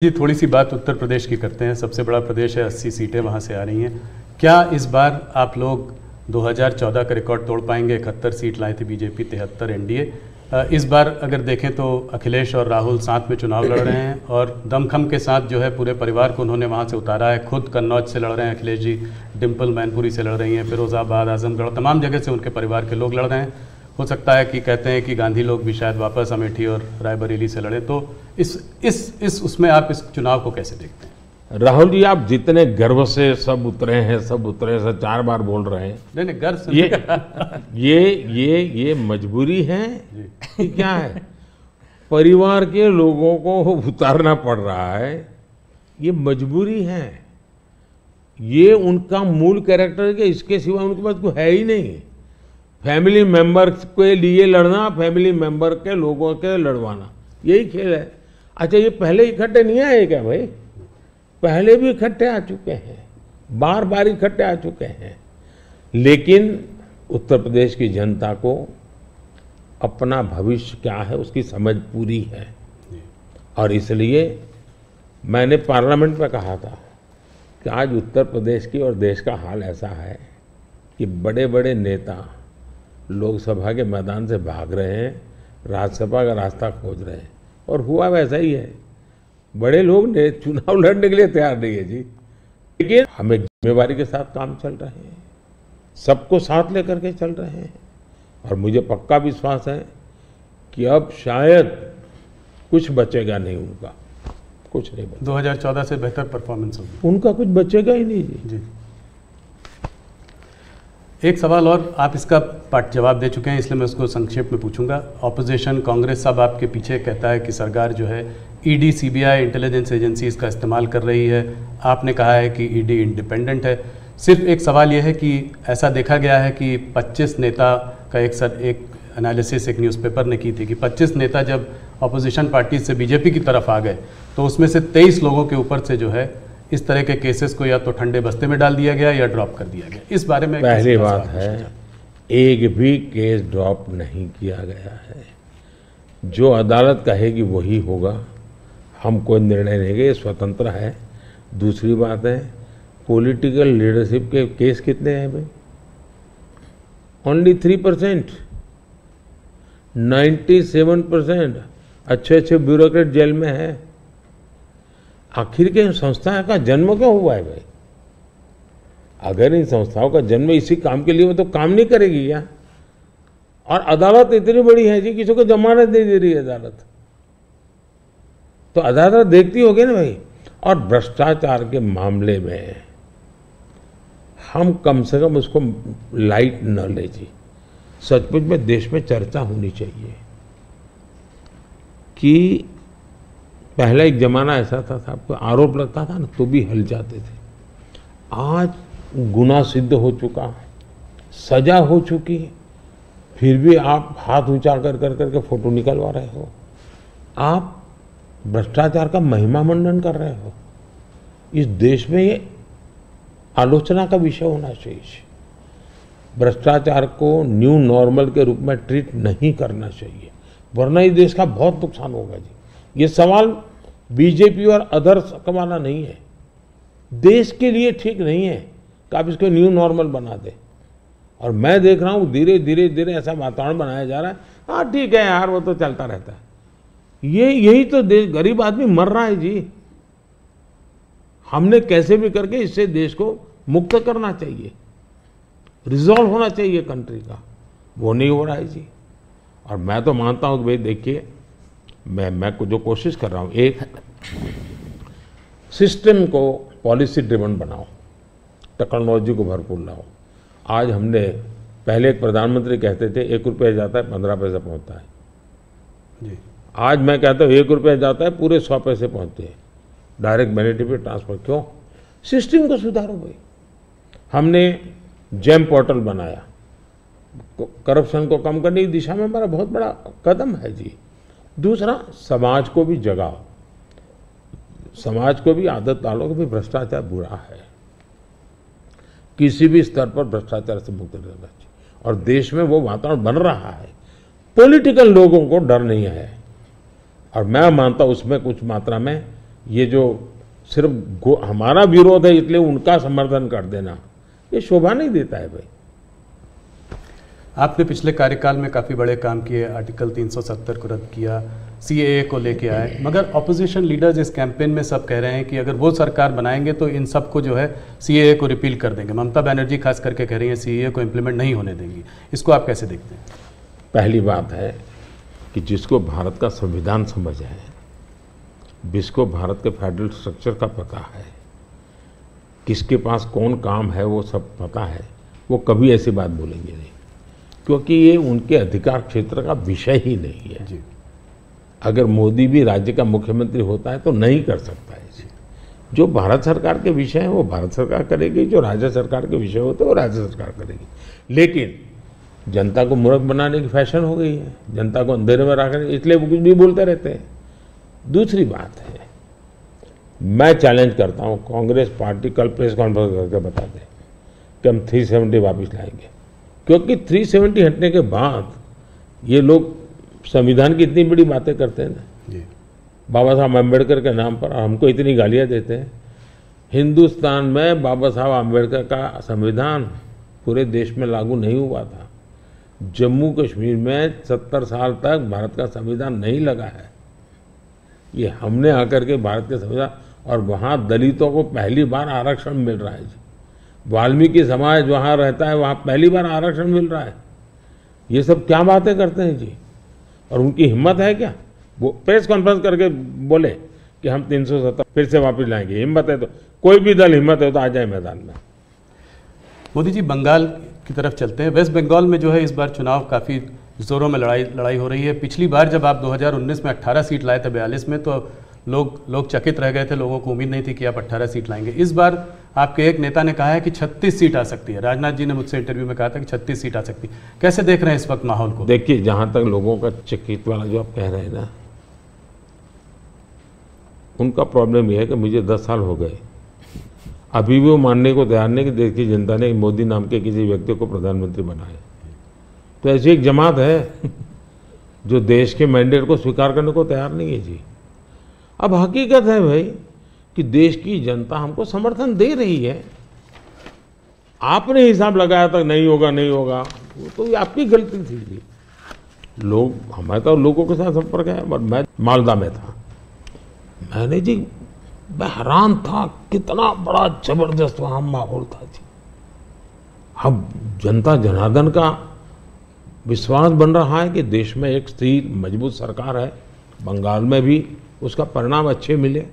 जी थोड़ी सी बात उत्तर प्रदेश की करते हैं। सबसे बड़ा प्रदेश है, 80 सीटें वहाँ से आ रही हैं। क्या इस बार आप लोग 2014 का रिकॉर्ड तोड़ पाएंगे? 71 सीट लाए थे बीजेपी, 73 एनडीए। इस बार अगर देखें तो अखिलेश और राहुल साथ में चुनाव लड़ रहे हैं और दमखम के साथ जो है पूरे परिवार को उन्होंने वहाँ से उतारा है। खुद कन्नौज से लड़ रहे हैं अखिलेश जी, डिम्पल मैनपुरी से लड़ रही हैं, फिरोजाबाद, आजमगढ़, तमाम जगह से उनके परिवार के लोग लड़ रहे हैं। हो सकता है कि कहते हैं कि गांधी लोग भी शायद वापस अमेठी और रायबरेली से लड़े। तो उसमें आप इस चुनाव को कैसे देखते हैं? राहुल जी, आप जितने गर्व से सब उतरे हैं, सब उतरे से 4 बार बोल रहे हैं। नहीं गर्व से ये मजबूरी है कि क्या है? परिवार के लोगों को उतारना पड़ रहा है, ये मजबूरी है। ये उनका मूल कैरेक्टर के, इसके सिवा उनके पास कोई है ही नहीं। फैमिली मेंबर के लिए लड़ना, फैमिली मेंबर के लोगों के लड़वाना, यही खेल है। अच्छा, ये पहले इकट्ठे नहीं आए क्या भाई? पहले भी इकट्ठे आ चुके हैं, बार बार इकट्ठे आ चुके हैं। लेकिन उत्तर प्रदेश की जनता को अपना भविष्य क्या है उसकी समझ पूरी है। और इसलिए मैंने पार्लियामेंट में कहा था कि आज उत्तर प्रदेश की और देश का हाल ऐसा है कि बड़े बड़े नेता लोकसभा के मैदान से भाग रहे हैं, राज्यसभा का रास्ता खोज रहे हैं। और हुआ वैसा ही है। बड़े लोग ने चुनाव लड़ने के लिए तैयार नहीं है जी। लेकिन हमें जिम्मेवारी के साथ काम चल रहे हैं, सबको साथ लेकर के चल रहे हैं। और मुझे पक्का विश्वास है कि अब शायद कुछ बचेगा नहीं, उनका कुछ नहीं बचेगा। 2014 से बेहतर परफॉर्मेंस होगी, उनका कुछ बचेगा ही नहीं जी। एक सवाल और, आप इसका पार्ट जवाब दे चुके हैं इसलिए मैं उसको संक्षेप में पूछूंगा। ऑपोजिशन कांग्रेस सब आपके पीछे कहता है कि सरकार जो है ईडी, सीबीआई, इंटेलिजेंस एजेंसीज का इस्तेमाल कर रही है। आपने कहा है कि ईडी इंडिपेंडेंट है। सिर्फ एक सवाल यह है कि ऐसा देखा गया है कि 25 नेता का एक एनालिसिस एक न्यूज़पेपर ने की थी कि 25 नेता जब ऑपोजिशन पार्टी से बीजेपी की तरफ आ गए तो उसमें से 23 लोगों के ऊपर से जो है इस तरह के केसेस को या तो ठंडे बस्ते में डाल दिया गया या ड्रॉप कर दिया गया। इस बारे में पहली बात है, एक भी केस ड्रॉप नहीं किया गया है। जो अदालत कहेगी वही होगा, हम कोई निर्णय नहीं लेंगे, स्वतंत्र है। दूसरी बात है, पॉलिटिकल लीडरशिप के केस कितने हैं भाई? ओनली 3%। 97% अच्छे अच्छे ब्यूरोक्रेट जेल में है। आखिर के इन संस्थाओं का जन्म क्यों हुआ है भाई? अगर इन संस्थाओं का जन्म इसी काम के लिए हो तो काम नहीं करेगी क्या? और अदालत इतनी बड़ी है जी, किसी को जमानत नहीं दे रही है अदालत, तो अदालत देखती होगी ना भाई। और भ्रष्टाचार के मामले में हम कम से कम उसको लाइट न ले जी। सचमुच में देश में चर्चा होनी चाहिए कि पहला एक जमाना ऐसा था, आपको आरोप लगता था ना तो भी हल जाते थे। आज गुनाह सिद्ध हो चुका, सजा हो चुकी, फिर भी आप हाथ ऊंचा कर करके फोटो निकलवा रहे हो। आप भ्रष्टाचार का महिमा मंडन कर रहे हो। इस देश में ये आलोचना का विषय होना चाहिए। भ्रष्टाचार को न्यू नॉर्मल के रूप में ट्रीट नहीं करना चाहिए, वरना इस देश का बहुत नुकसान होगा जी। ये सवाल बीजेपी और अदर्स का वाला नहीं है, देश के लिए ठीक नहीं है कि आप इसको न्यू नॉर्मल बना दे। और मैं देख रहा हूँ धीरे धीरे ऐसा वातावरण बनाया जा रहा है। हाँ ठीक है यार, वो तो चलता रहता है। यही तो देश, गरीब आदमी मर रहा है जी। हमने कैसे भी करके इससे देश को मुक्त करना चाहिए, रिजॉल्व होना चाहिए कंट्री का, वो नहीं हो रहा है जी। और मैं तो मानता हूँ कि भाई देखिए, मैं जो कोशिश कर रहा हूँ, एक सिस्टम को पॉलिसी ड्रिवन बनाओ, टेक्नोलॉजी को भरपूर लाओ। आज हमने, पहले एक प्रधानमंत्री कहते थे 1 रुपया जाता है 15 पैसे पहुँचता है जी। आज मैं कहता हूँ 1 रुपया जाता है पूरे 100 पैसे पहुँचते हैं, डायरेक्ट बेनिफिट ट्रांसफर। क्यों? सिस्टम को सुधारो भाई। हमने जेम पोर्टल बनाया, करप्शन को कम करने की दिशा में हमारा बहुत बड़ा कदम है जी। दूसरा, समाज को भी जगाओ, समाज को भी आदत डालो कि भाई भ्रष्टाचार बुरा है, किसी भी स्तर पर भ्रष्टाचार से मुक्त रहना चाहिए। और देश में वो वातावरण बन रहा है, पॉलिटिकल लोगों को डर नहीं है। और मैं मानता हूं उसमें कुछ मात्रा में ये जो सिर्फ हमारा विरोध है इसलिए उनका समर्थन कर देना, ये शोभा नहीं देता है भाई। आपने पिछले कार्यकाल में काफ़ी बड़े काम किए, आर्टिकल 370 को रद्द किया, सीएए को लेके आए, मगर ऑपोजिशन लीडर्स इस कैंपेन में सब कह रहे हैं कि अगर वो सरकार बनाएंगे तो इन सब को जो है सीएए को रिपील कर देंगे। ममता बनर्जी खास करके कह रही हैं सीएए को इम्प्लीमेंट नहीं होने देंगी। इसको आप कैसे देखते हैं? पहली बात है कि जिसको भारत का संविधान समझ है, जिसको भारत के फेडरल स्ट्रक्चर का पता है, किसके पास कौन काम है वो सब पता है, वो कभी ऐसी बात बोलेंगे नहीं, क्योंकि ये उनके अधिकार क्षेत्र का विषय ही नहीं है जी। अगर मोदी भी राज्य का मुख्यमंत्री होता है तो नहीं कर सकता है जी। जो भारत सरकार के विषय हैं वो भारत सरकार करेगी, जो राज्य सरकार के विषय होते हैं वो राज्य सरकार करेगी। लेकिन जनता को मूर्ख बनाने की फैशन हो गई है, जनता को अंधेरे में रखने, इसलिए वो कुछ भी बोलते रहते हैं। दूसरी बात है, मैं चैलेंज करता हूं कांग्रेस पार्टी कल प्रेस कॉन्फ्रेंस करके बता दे कि हम 370 वापस लाएंगे, क्योंकि 370 हटने के बाद ये लोग संविधान की इतनी बड़ी बातें करते हैं ना, बाबा साहब अम्बेडकर के नाम पर हमको इतनी गालियां देते हैं। हिंदुस्तान में बाबा साहब अम्बेडकर का संविधान पूरे देश में लागू नहीं हुआ था। जम्मू कश्मीर में 70 साल तक भारत का संविधान नहीं लगा है। ये हमने आकर के भारत के संविधान, और वहाँ दलितों को पहली बार आरक्षण मिल रहा है जी। वाल्मीकि समाज वहाँ रहता है, वहाँ पहली बार आरक्षण मिल रहा है। ये सब क्या बातें करते हैं जी। और उनकी हिम्मत है क्या, वो प्रेस कॉन्फ्रेंस करके बोले कि हम 370 फिर से वापस लाएंगे। हिम्मत है तो कोई भी दल हिम्मत है तो आ जाए मैदान में। मोदी जी, बंगाल की तरफ चलते हैं। वेस्ट बंगाल में जो है इस बार चुनाव काफ़ी जोरों में लड़ाई हो रही है। पिछली बार जब आप 2019 में 18 सीट लाए थे 42 में, तो लोग चकित रह गए थे, लोगों को उम्मीद नहीं थी कि आप 18 सीट लाएंगे। इस बार आपके एक नेता ने कहा है कि 36 सीट आ सकती है। राजनाथ जी ने मुझसे इंटरव्यू में कहा था कि 36 सीट आ सकती है। कैसे देख रहे हैं इस वक्त माहौल को? देखिए, जहां तक लोगों का चकित वाला जो आप कह रहे हैं ना, उनका प्रॉब्लम यह है कि मुझे 10 साल हो गए, अभी भी वो मानने को तैयार नहीं कि देश की जनता ने मोदी नाम के किसी व्यक्ति को प्रधानमंत्री बनाया। तो ऐसी एक जमात है जो देश के मैंडेट को स्वीकार करने को तैयार नहीं है जी। अब हकीकत है भाई कि देश की जनता हमको समर्थन दे रही है। आपने हिसाब लगाया था नहीं होगा नहीं होगा, वो तो आपकी गलती थी जी। लोग, हमारे तो लोगों के साथ संपर्क है। मैं मालदा में था, मैंने जी मैं हैरान था कितना बड़ा जबरदस्त वहां माहौल था जी। अब जनता जनार्दन का विश्वास बन रहा है कि देश में एक स्थिर मजबूत सरकार है। बंगाल में भी उसका परिणाम अच्छे मिले,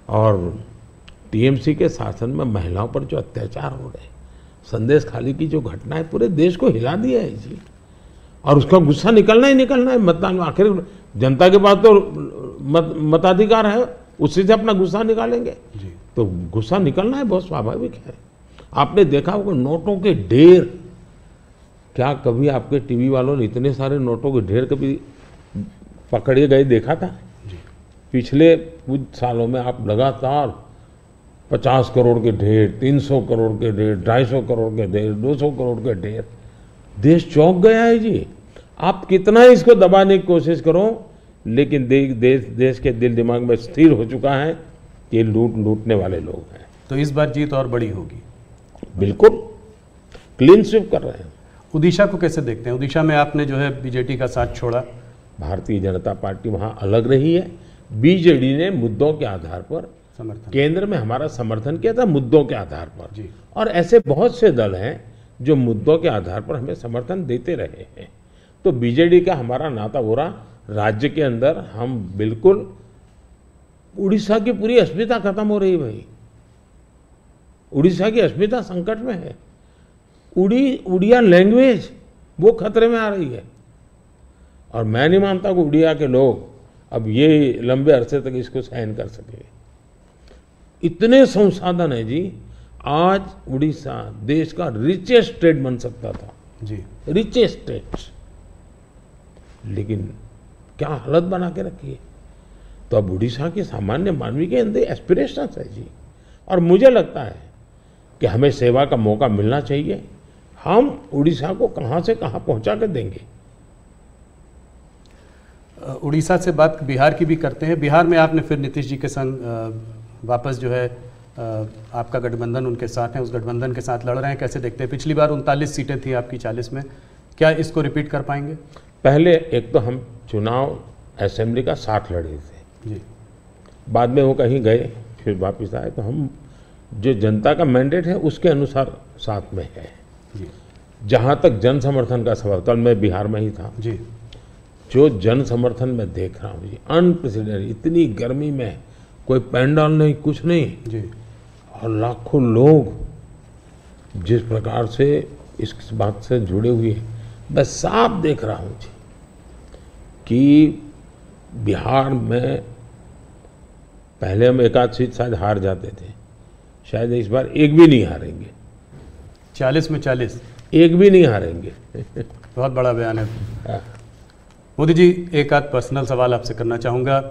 और टीएमसी के शासन में महिलाओं पर जो अत्याचार हो रहे, संदेश खाली की जो घटना है, पूरे देश को हिला दिया है जी। और उसका गुस्सा निकलना ही निकलना है मतदान में। आखिर जनता के पास तो मताधिकार है, उसी से अपना गुस्सा निकालेंगे जी। तो गुस्सा निकलना है, बहुत स्वाभाविक है। आपने देखा होगा नोटों के ढेर, क्या कभी आपके टीवी वालों ने इतने सारे नोटों के ढेर कभी पकड़े गए देखा था? पिछले कुछ सालों में आप लगातार 50 करोड़ के ढेर, 300 करोड़ के ढेर, 250 करोड़ के ढेर, 200 करोड़ के ढेर, देश चौंक गया है जी। आप कितना इसको दबाने की कोशिश करो, लेकिन देश के दिल दिमाग में स्थिर हो चुका है कि लूटने वाले लोग हैं। तो इस बार जीत और बड़ी होगी। बिल्कुल क्लीन स्वीप कर रहे हैं। उड़ीसा को कैसे देखते हैं? उड़ीसा में आपने जो है बीजेडी का साथ छोड़ा। भारतीय जनता पार्टी वहां अलग रही है। बीजेडी ने मुद्दों के आधार पर समर्थन, केंद्र में हमारा समर्थन किया था, मुद्दों के आधार पर जी। और ऐसे बहुत से दल हैं जो मुद्दों के आधार पर हमें समर्थन देते रहे हैं। तो बीजेडी का हमारा नाता हो रहा, राज्य के अंदर हम बिल्कुल, उड़ीसा की पूरी अस्मिता खत्म हो रही है भाई। उड़ीसा की अस्मिता संकट में है। उड़िया लैंग्वेज वो खतरे में आ रही है, और मैं नहीं मानता कि उड़िया के लोग अब ये लंबे अरसे तक इसको सहन कर सके। इतने संसाधन है जी। आज उड़ीसा देश का रिचेस्ट स्टेट बन सकता था जी, रिचेस्ट स्टेट, लेकिन क्या हालत बना के रखी है। तो अब उड़ीसा के सामान्य मानवी के अंदर एस्पिरेशंस है जी, और मुझे लगता है कि हमें सेवा का मौका मिलना चाहिए। हम उड़ीसा को कहां से कहां पहुंचा कर देंगे। उड़ीसा से बात बिहार की भी करते हैं। बिहार में आपने फिर नीतीश जी के संग वापस जो है आपका गठबंधन उनके साथ है, उस गठबंधन के साथ लड़ रहे हैं, कैसे देखते हैं? पिछली बार 39 सीटें थी आपकी 40 में, क्या इसको रिपीट कर पाएंगे? पहले एक तो हम चुनाव असेंबली का 60 लड़े थे जी, बाद में वो कहीं गए फिर वापस आए, तो हम जो जनता का मैंडेट है उसके अनुसार साथ में है जी, जहाँ तक जन समर्थन का सवाल, कल मैं बिहार में ही था, जी, जो जन समर्थन मैं देख रहा हूँ जी, अनप्रेसिडेंटेड, इतनी गर्मी में कोई पैंडल नहीं, कुछ नहीं, जी, और लाखों लोग जिस प्रकार से इस बात से जुड़े हुए हैं, मैं साफ देख रहा हूँ जी कि बिहार में पहले हम एक आध सीट शायद हार जाते थे, शायद इस बार एक भी नहीं हारेंगे। 40 में 40 एक भी नहीं हारेंगे। बहुत बड़ा बयान है। मोदी जी, एक आध पर्सनल सवाल आपसे करना चाहूँगा।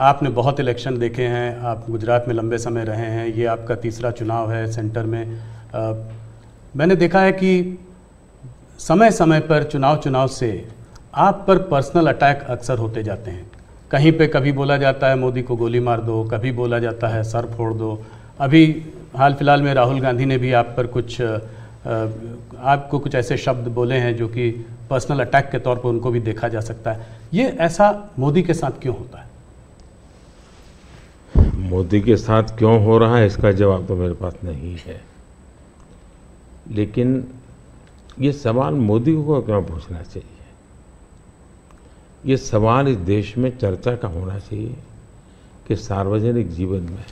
आपने बहुत इलेक्शन देखे हैं, आप गुजरात में लंबे समय रहे हैं, ये आपका तीसरा चुनाव है सेंटर में। मैंने देखा है कि समय समय पर चुनाव से आप पर पर्सनल अटैक अक्सर होते जाते हैं। कहीं पे कभी बोला जाता है मोदी को गोली मार दो, कभी बोला जाता है सर फोड़ दो। अभी हाल फिलहाल में राहुल गांधी ने भी आप पर आपको कुछ ऐसे शब्द बोले हैं जो कि पर्सनल अटैक के तौर पर उनको भी देखा जा सकता है। ये ऐसा मोदी के साथ क्यों होता है? मोदी के साथ क्यों हो रहा है इसका जवाब तो मेरे पास नहीं है, लेकिन ये सवाल मोदी को क्यों पूछना चाहिए? ये सवाल इस देश में चर्चा का होना चाहिए कि सार्वजनिक जीवन में